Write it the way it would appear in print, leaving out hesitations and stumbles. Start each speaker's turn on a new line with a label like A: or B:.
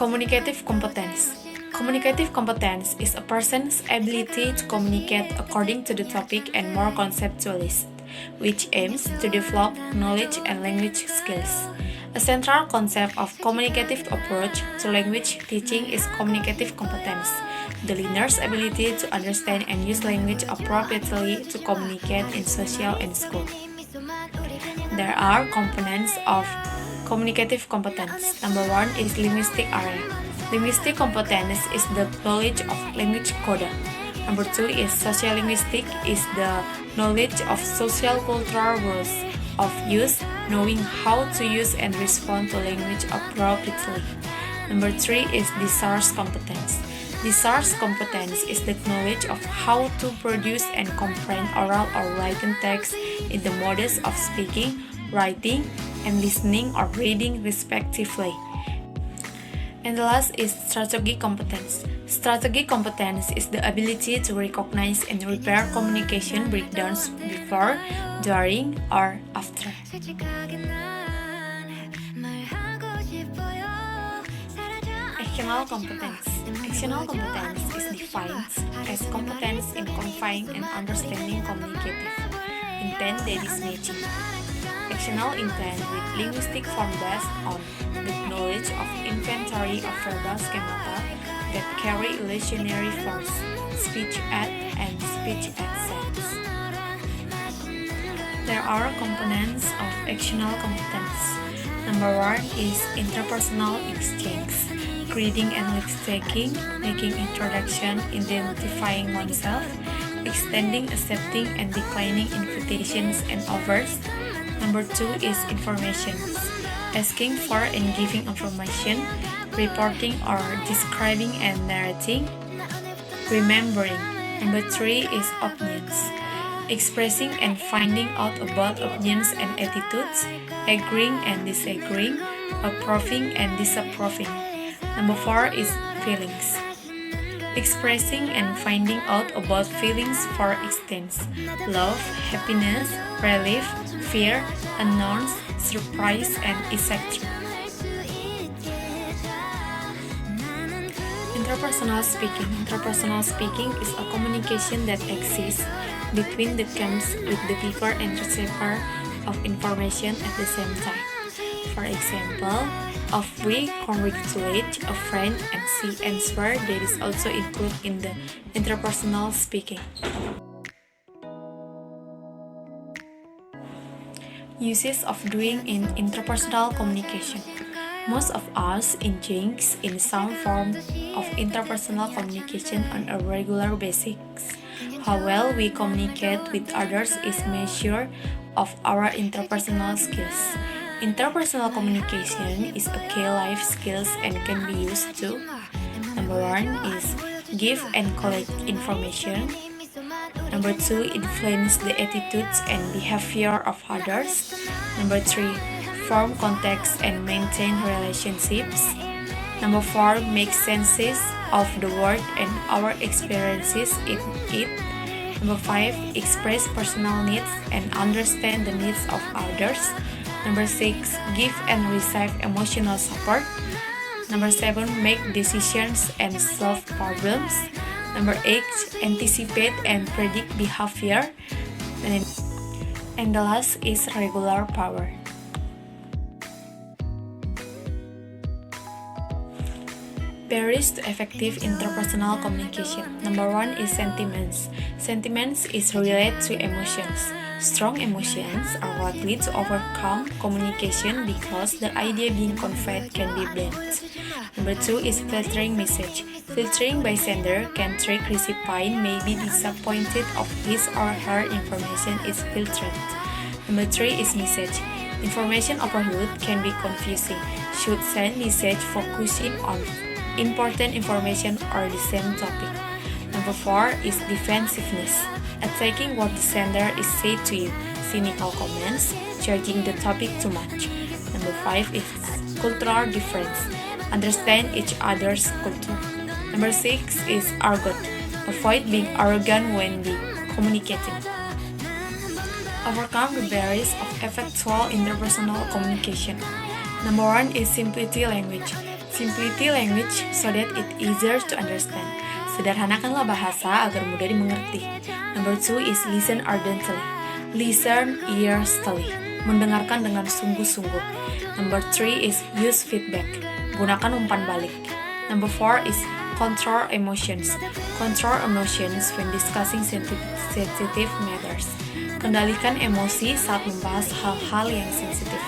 A: Communicative competence. Communicative competence is a person's ability to communicate according to the topic and more conceptualist, which aims to develop knowledge and language skills. A central concept of communicative approach to language teaching is communicative competence, the learner's ability to understand and use language appropriately to communicate in social and school. There are components of communicative competence. Number 1 is linguistic area. Linguistic competence is the knowledge of language code. Number 2 is sociolinguistic, is the knowledge of social cultural rules of use, knowing how to use and respond to language appropriately. Number 3 is discourse competence. Discourse competence is the knowledge of how to produce and comprehend oral or written text in the modes of speaking, writing, and listening or reading respectively. And the last is strategic competence. Strategic competence is the ability to recognize and repair communication breakdowns before, during, or after. Actional competence. Actional competence is defined as competence in conveying and understanding communicative intent that is matching. Actional intent with linguistic form based on the knowledge of inventory of verbal schemata that carry illusionary forms, speech aid, and speech aid sense. There are components of actional competence. Number 1 is interpersonal exchange, greeting and risk-taking, making introduction, identifying oneself, extending, accepting, and declining invitations and offers. Number 2 is information, asking for and giving information, reporting or describing and narrating, remembering. Number 3 is opinions, expressing and finding out about opinions and attitudes, agreeing and disagreeing, approving and disapproving. Number 4 is feelings, expressing and finding out about feelings, for instance, love, happiness, relief, fear, unknowns, surprise, and etc. Interpersonal speaking. Interpersonal speaking is a communication that exists between the camps with the giver and receiver of information at the same time. For example, if we congratulate a friend and see answer, that is also included in the interpersonal speaking. Uses of doing in interpersonal communication. Most of us engage in some form of interpersonal communication on a regular basis. How well we communicate with others is a measure of our interpersonal skills. Interpersonal communication is a key life skills and can be used to: Number 1 is give and collect information. Number 2, influence the attitudes and behavior of others. Number 3, form contacts and maintain relationships. Number 4, make sense of the world and our experiences in it. Number 5, express personal needs and understand the needs of others. Number 6, give and receive emotional support. Number 7, make decisions and solve problems. Number 8, anticipate and predict behavior. And the last is regular power. Barriers to effective interpersonal communication. Number 1 is sentiments. Sentiments is related to emotions. Strong emotions are likely to overcome communication because the idea being conveyed can be blunt. Number 2 is filtering message. Filtering by sender can trick recipient may be disappointed of his or her information is filtered. Number 3 is message. Information overload can be confusing. Should send message focusing on important information or the same topic. Number 4 is defensiveness. Attacking what the sender is said to you. Cynical comments, judging the topic too much. Number 5 is cultural difference. Understand each other's culture. Number 6 is argot. Avoid being arrogant when communicating. Overcome the barriers of effectual interpersonal communication. Number 1 is simplicity language. Simplify language so that it easier to understand. Sederhanakanlah bahasa agar mudah dimengerti. Number 2 is listen ardently. Listen earnestly. Mendengarkan dengan sungguh-sungguh. Number 3 is use feedback. Gunakan umpan balik. Number 4 is control emotions. Control emotions when discussing sensitive matters. Kendalikan emosi saat membahas hal-hal yang sensitif.